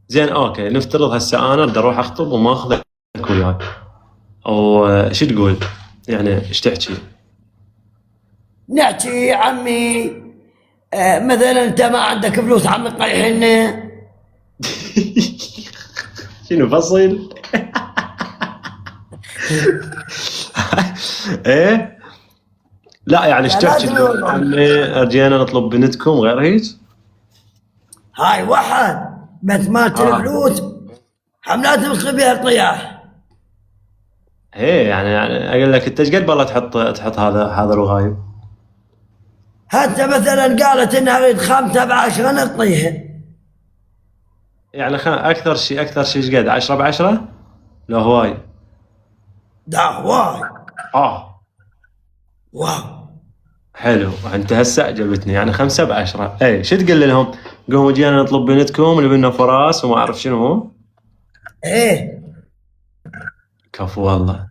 زين اوكي، نفترض هسه انا بدي اروح اخطب وما اخذك وياي، او شو تقول؟ يعني ايش تحكي؟ نحكي يا عمي، مثلا انت ما عندك فلوس عم تطيحنا. شنو فصل؟ ايه، لا يعني ايش تحكي فلازم تقول عمي رجينا نطلب بنتكم غير هيك؟ هاي واحد، بس مالت اه الفلوس حملات تصير بها طياح. ايه، يعني اقول لك انت ايش قد بالله تحط هذا حاضر وغايب؟ حتى مثلا قالت انها اريد 5 ب10 نعطيها. يعني اكثر شيء ايش قد 10 ب10؟ لو هواي. دا هواي. اه واو. حلو، انت هسه عجبتني، يعني 5 ب10. اي شو تقول لهم؟ قوموا جينا نطلب بنتكم اللي بينا فراس وما اعرف شنو. ايه. كفو والله.